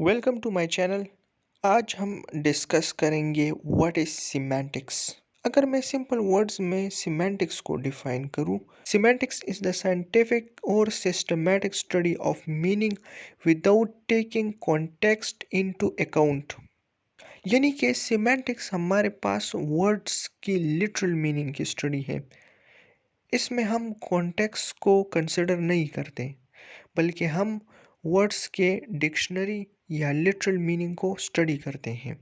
Welcome to my channel. आज हम discuss करेंगे व्हाट इज सिमेंटिक्स। अगर मैं सिंपल वर्ड्स में सिमेंटिक्स को डिफाइन करूं, सिमेंटिक्स इज द साइंटिफिक और systematic study of meaning without taking context into account. यानी कि सिमेंटिक्स हमारे पास वर्ड्स की लिटरल मीनिंग की स्टडी है। इसमें हम कॉन्टेक्स्ट को कंसिडर नहीं करते, बल्कि हम वर्ड्स के डिक्शनरी या लिटरल मीनिंग को स्टडी करते हैं।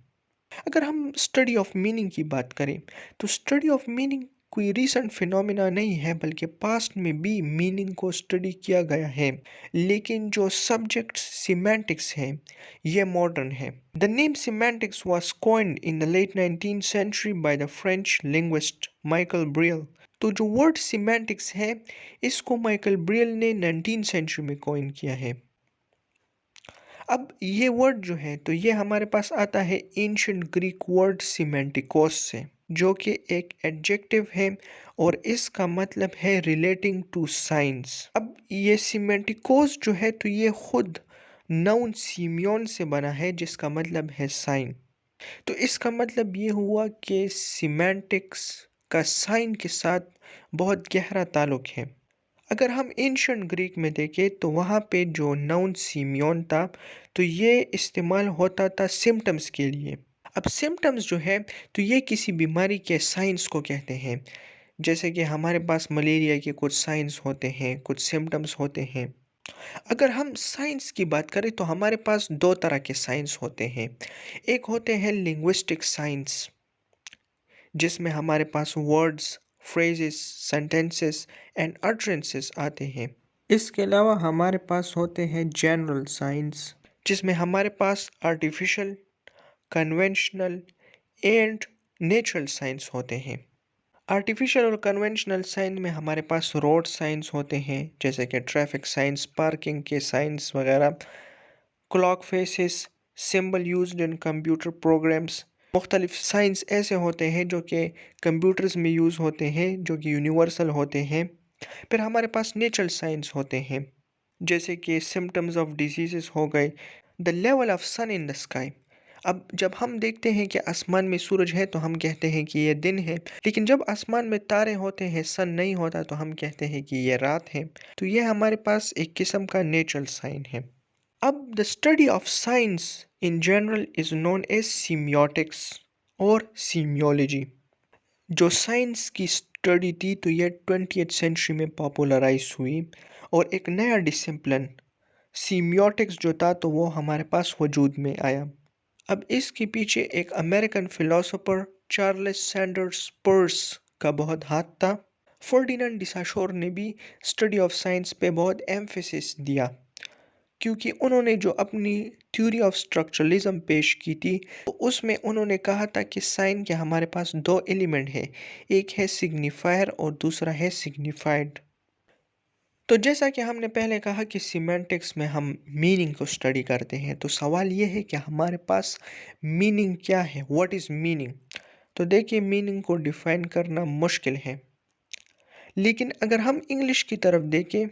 अगर हम स्टडी ऑफ मीनिंग की बात करें, तो स्टडी ऑफ मीनिंग कोई रीसेंट फिनोमिना नहीं है, बल्कि पास्ट में भी मीनिंग को स्टडी किया गया है। लेकिन जो सब्जेक्ट सिमेंटिक्स है, ये मॉडर्न है। The name semantics was coined in the late 19th century by the French linguist Michel Bréal. तो जो वर्ड सिमेंटिक्स है, इसको माइकल ब्रियल ने 19th सेंचुरी में कॉइन किया है। अब ये वर्ड जो है, तो ये हमारे पास आता है एंशिएंट ग्रीक वर्ड सिमेंटिकोस से, जो कि एक एडजेक्टिव है और इसका मतलब है रिलेटिंग टू साइंस। अब ये सिमेंटिकोस जो है, तो ये खुद नाउन सीमियोन से बना है, जिसका मतलब है साइन। तो इसका मतलब ये हुआ कि सिमेंटिक्स का साइन के साथ बहुत गहरा ताल्लुक है। अगर हम एंशिएंट ग्रीक में देखें, तो वहाँ पे जो नाउन सीमियोन था, तो ये इस्तेमाल होता था सिम्टम्स के लिए। अब सिम्टम्स जो है, तो ये किसी बीमारी के साइंस को कहते हैं। जैसे कि हमारे पास मलेरिया के कुछ साइंस होते हैं, कुछ सिम्टम्स होते हैं। अगर हम साइंस की बात करें, तो हमारे पास दो तरह के साइंस होते हैं। एक होते हैं लिंग्विस्टिक साइंस, जिसमें हमारे पास words, phrases, sentences and utterances आते हैं। इसके अलावा हमारे पास होते हैं जनरल साइंस, जिसमें हमारे पास artificial, conventional and natural science होते हैं। आर्टिफिशियल और कन्वेंशनल साइंस में हमारे पास रोड साइंस होते हैं, जैसे कि ट्रैफिक साइंस, पार्किंग के साइंस वगैरह। Clock faces, symbol used in computer programs. मुख्तलिफ साइंस ऐसे होते हैं जो कि कंप्यूटर्स में यूज़ होते हैं, जो कि यूनिवर्सल होते हैं। फिर हमारे पास नेचुरल साइंस होते हैं, जैसे कि सिम्टम्स ऑफ डिजीजेस हो गए, the level of sun in the sky. अब जब हम देखते हैं कि आसमान में सूरज है, तो हम कहते हैं कि ये दिन है। लेकिन जब आसमान में तारे होते हैं, सन नहीं होता, तो हम कहते हैं कि ये रात है। तो ये हमारे पास एक किस्म का नेचुरल साइन है। अब the study of science in general is known as semiotics और सीमियोलॉजी। जो साइंस की स्टडी थी, तो ये 20th सेंचुरी में पॉपुलराइज हुई और एक नया डिसिप्लिन सीमियोटिक्स जो था, तो वो हमारे पास वजूद में आया। अब इसके पीछे एक American philosopher Charles Sanders purse का बहुत हाथ था। फर्डिनेंड डिसाशोर ने भी स्टडी ऑफ साइंस पे बहुत एम्फेसिस दिया, क्योंकि उन्होंने जो अपनी थ्योरी ऑफ स्ट्रक्चरलिज्म पेश की थी, तो उसमें उन्होंने कहा था कि साइन के हमारे पास दो एलिमेंट है, एक है सिग्निफायर और दूसरा है सिग्निफाइड। तो जैसा कि हमने पहले कहा कि सिमेंटिक्स में हम मीनिंग को स्टडी करते हैं, तो सवाल ये है कि हमारे पास मीनिंग क्या है, व्हाट इज़ मीनिंग। तो देखिए, मीनिंग को डिफाइन करना मुश्किल है, लेकिन अगर हम इंग्लिश की तरफ देखें,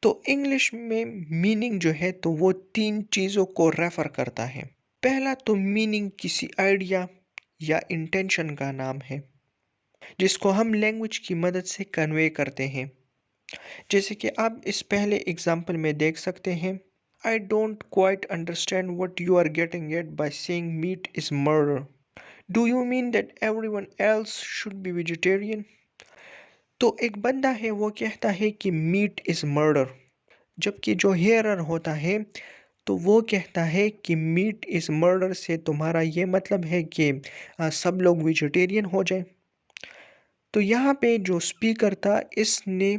तो इंग्लिश में मीनिंग जो है, तो वो तीन चीज़ों को रेफर करता है। पहला तो मीनिंग किसी आइडिया या इंटेंशन का नाम है, जिसको हम लैंग्वेज की मदद से कन्वे करते हैं। जैसे कि आप इस पहले एग्जाम्पल में देख सकते हैं, I don't quite understand what you are getting at by saying meat is murder. Do you mean that everyone else should be vegetarian. तो एक बंदा है, वो कहता है कि मीट इज मर्डर, जबकि जो हेयरर होता है, तो वो कहता है कि मीट इज मर्डर से तुम्हारा ये मतलब है कि सब लोग वेजिटेरियन हो जाए। तो यहाँ पे जो स्पीकर था, इसने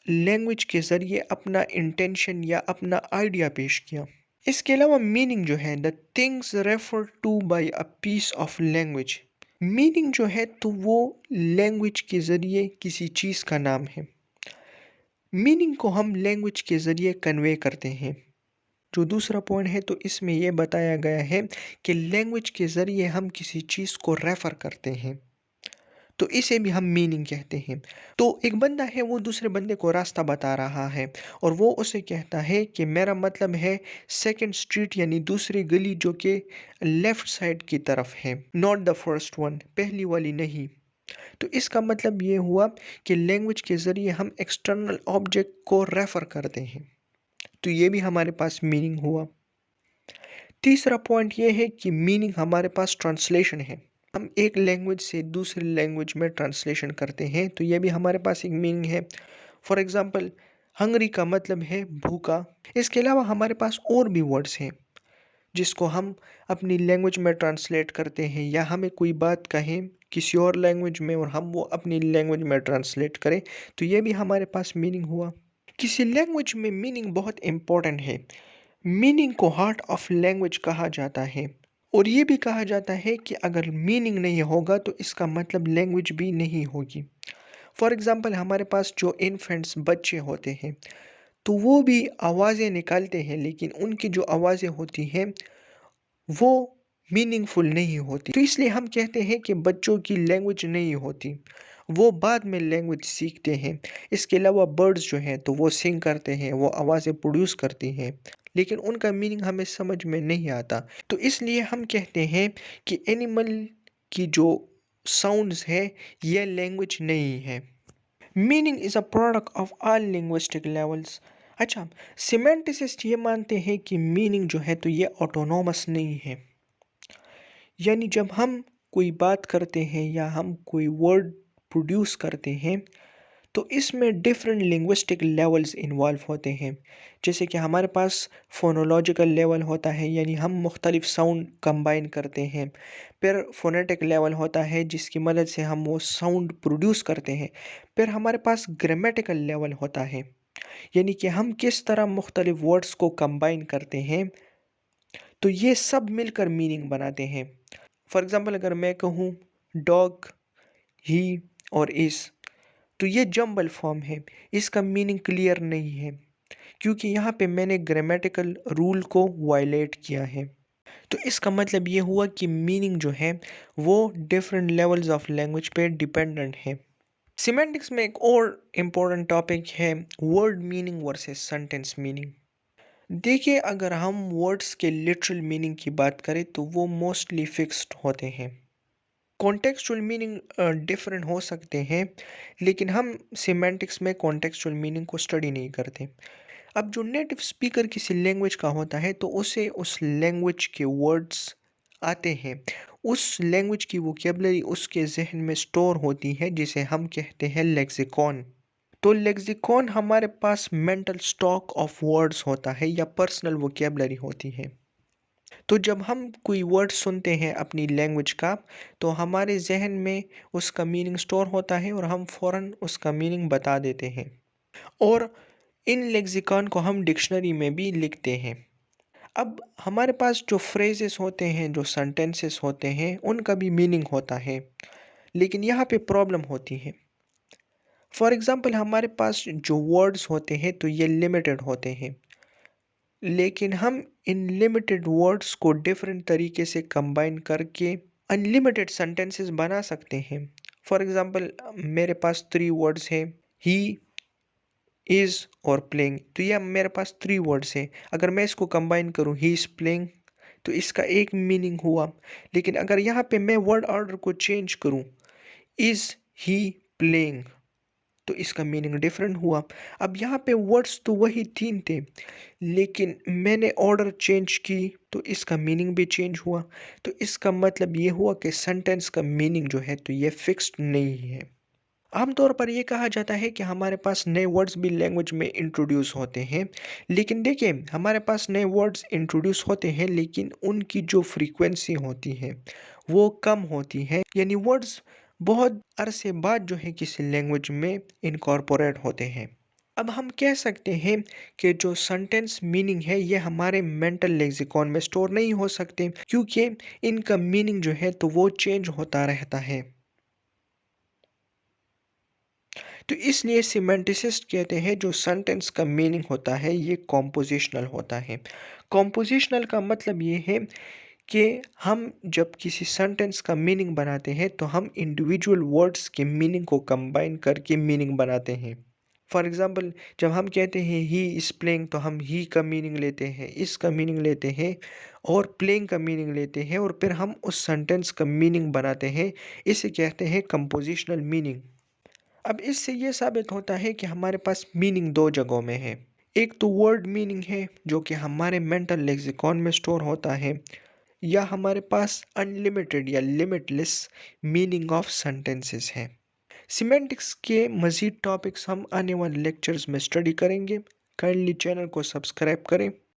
लैंग्वेज के ज़रिए अपना इंटेंशन या अपना आइडिया पेश किया। इसके अलावा मीनिंग जो है, the things refer to by a piece of language. Meaning जो है, तो वो लैंग्वेज के ज़रिए किसी चीज़ का नाम है। मीनिंग को हम लैंग्वेज के ज़रिए कन्वे करते हैं। जो दूसरा पॉइंट है, तो इसमें यह बताया गया है कि लैंग्वेज के ज़रिए हम किसी चीज़ को रेफ़र करते हैं। तो इसे भी हम मीनिंग कहते हैं। तो एक बंदा है, वो दूसरे बंदे को रास्ता बता रहा है और वो उसे कहता है कि मेरा मतलब है सेकंड स्ट्रीट, यानी दूसरी गली जो कि लेफ्ट साइड की तरफ है, नॉट द फर्स्ट वन, पहली वाली नहीं। तो इसका मतलब ये हुआ कि लैंग्वेज के ज़रिए हम एक्सटर्नल ऑब्जेक्ट को रेफ़र करते हैं। तो ये भी हमारे पास मीनिंग हुआ। तीसरा पॉइंट ये है कि मीनिंग हमारे पास ट्रांसलेशन है। हम एक लैंग्वेज से दूसरी लैंग्वेज में ट्रांसलेशन करते हैं, तो ये भी हमारे पास एक मीनिंग है। फॉर एग्ज़ाम्पल, हंग्री का मतलब है भूखा। इसके अलावा हमारे पास और भी वर्ड्स हैं जिसको हम अपनी लैंग्वेज में ट्रांसलेट करते हैं, या हमें कोई बात कहें किसी और लैंग्वेज में और हम वो अपनी लैंग्वेज में ट्रांसलेट करें, तो ये भी हमारे पास मीनिंग हुआ। किसी लैंग्वेज में मीनिंग बहुत इम्पोर्टेंट है। मीनिंग को हार्ट ऑफ लैंग्वेज कहा जाता है, और ये भी कहा जाता है कि अगर मीनिंग नहीं होगा तो इसका मतलब लैंग्वेज भी नहीं होगी। फॉर एग्ज़ाम्पल, हमारे पास जो इन्फेंट्स बच्चे होते हैं, तो वो भी आवाज़ें निकालते हैं, लेकिन उनकी जो आवाज़ें होती हैं वो मीनिंगफुल नहीं होती। तो इसलिए हम कहते हैं कि बच्चों की लैंग्वेज नहीं होती, वो बाद में लैंग्वेज सीखते हैं। इसके अलावा बर्ड्स जो हैं, तो वो सिंग करते हैं, वो आवाज़ें प्रोड्यूस करती हैं, लेकिन उनका मीनिंग हमें समझ में नहीं आता। तो इसलिए हम कहते हैं कि एनिमल की जो साउंड्स है, ये लैंग्वेज नहीं है। Meaning is a product of all linguistic levels. अच्छा, सिमेंटिसिस्ट ये मानते हैं कि मीनिंग जो है, तो ये ऑटोनॉमस नहीं है। यानी जब हम कोई बात करते हैं या हम कोई वर्ड प्रोड्यूस करते हैं, तो इसमें डिफरेंट लिंग्विस्टिक लेवल्स इन्वॉल्व होते हैं। जैसे कि हमारे पास फोनोलॉजिकल लेवल होता है, यानी हम मुख्तलिफ साउंड कंबाइन करते हैं। फिर फोनेटिक लेवल होता है, जिसकी मदद से हम वो साउंड प्रोड्यूस करते हैं। फिर हमारे पास ग्रामेटिकल लेवल होता है, यानी कि हम किस तरह मुख्तलिफ वर्ड्स को कंबाइन करते हैं, तो ये सब मिलकर मीनिंग बनाते हैं। फॉर एग्ज़ाम्पल, अगर मैं कहूँ डॉग, ही और इस, तो ये जंबल फॉर्म है, इसका मीनिंग क्लियर नहीं है, क्योंकि यहाँ पे मैंने ग्रामेटिकल रूल को वायलेट किया है। तो इसका मतलब ये हुआ कि मीनिंग जो है वो डिफरेंट लेवल्स ऑफ लैंग्वेज पे डिपेंडेंट है। सिमेंटिक्स में एक और इम्पोर्टेंट टॉपिक है word meaning versus sentence meaning. देखिए, अगर हम वर्ड्स के लिटरल मीनिंग की बात करें तो वो मोस्टली फिक्स्ड होते हैं। कॉन्टेक्चुअल मीनिंग डिफरेंट हो सकते हैं, लेकिन हम सिमेंटिक्स में कॉन्टेक्चुअल मीनिंग को स्टडी नहीं करते। अब जो नेटिव स्पीकर किसी लैंग्वेज का होता है, तो उसे उस लैंग्वेज के वर्ड्स आते हैं, उस लैंग्वेज की वोकेबलरी उसके जहन में स्टोर होती है, जिसे हम कहते हैं लेक्सिकॉन। तो लेक्सिकॉन हमारे पास मेंटल स्टॉक ऑफ वर्ड्स होता है या पर्सनल वोकेबलरी होती है। तो जब हम कोई वर्ड सुनते हैं अपनी लैंग्वेज का, तो हमारे जहन में उसका मीनिंग स्टोर होता है और हम फ़ौरन उसका मीनिंग बता देते हैं, और इन लेक्सिकॉन को हम डिक्शनरी में भी लिखते हैं। अब हमारे पास जो फ्रेजेस होते हैं, जो सेंटेंसेस होते हैं, उनका भी मीनिंग होता है, लेकिन यहाँ पे प्रॉब्लम होती है। फॉर एग्ज़ाम्पल, हमारे पास जो वर्ड्स होते हैं, तो ये लिमिटेड होते हैं, लेकिन हम इन लिमिटेड वर्ड्स को डिफरेंट तरीके से कंबाइन करके अनलिमिटेड सेंटेंसेस बना सकते हैं। फॉर एग्ज़ाम्पल, मेरे पास 3 वर्ड्स हैं, ही, इज़ और प्लेइंग। तो ये मेरे पास 3 वर्ड्स हैं। अगर मैं इसको कंबाइन करूँ, ही इज़ प्लेइंग, तो इसका एक मीनिंग हुआ। लेकिन अगर यहाँ पे मैं वर्ड ऑर्डर को चेंज करूँ, इज़ ही प्लेइंग, तो इसका मीनिंग डिफरेंट हुआ। अब यहाँ पे वर्ड्स तो वही 3 थे, लेकिन मैंने ऑर्डर चेंज की, तो इसका मीनिंग भी चेंज हुआ। तो इसका मतलब ये हुआ कि सेंटेंस का मीनिंग जो है, तो ये फिक्स्ड नहीं है। आमतौर पर ये कहा जाता है कि हमारे पास नए वर्ड्स भी लैंग्वेज में इंट्रोड्यूस होते हैं, लेकिन देखिए, हमारे पास नए वर्ड्स इंट्रोड्यूस होते हैं, लेकिन उनकी जो फ्रीक्वेंसी होती है वो कम होती है, यानी वर्ड्स बहुत अरसे बाद जो है किसी लैंग्वेज में इनकॉर्पोरेट होते हैं। अब हम कह सकते हैं कि जो सेंटेंस मीनिंग है, ये हमारे मेंटल लेक्सिकॉन में स्टोर नहीं हो सकते, क्योंकि इनका मीनिंग जो है, तो वो चेंज होता रहता है। तो इसलिए सिमेंटिसिस्ट कहते हैं जो सेंटेंस का मीनिंग होता है, ये कॉम्पोजिशनल होता है। कॉम्पोजिशनल का मतलब ये है कि हम जब किसी सेंटेंस का मीनिंग बनाते हैं तो हम इंडिविजुअल वर्ड्स के मीनिंग को कंबाइन करके मीनिंग बनाते हैं। फॉर एग्जांपल, जब हम कहते हैं ही इज़ प्लेइंग तो हम ही का मीनिंग लेते हैं, इस का मीनिंग लेते हैं और प्लेइंग का मीनिंग लेते हैं और फिर हम उस सेंटेंस का मीनिंग बनाते हैं। इसे कहते हैं कंपोजिशनल मीनिंग। अब इससे ये साबित होता है कि हमारे पास मीनिंग दो जगहों में है। एक तो वर्ड मीनिंग है जो कि हमारे मेंटल लेक्सिकॉन में स्टोर होता है, या हमारे पास अनलिमिटेड या लिमिटलेस मीनिंग ऑफ सेंटेंसेस हैं। सिमेंटिक्स के मज़ीद टॉपिक्स हम आने वाले लेक्चर्स में स्टडी करेंगे। काइंडली चैनल को सब्सक्राइब करें।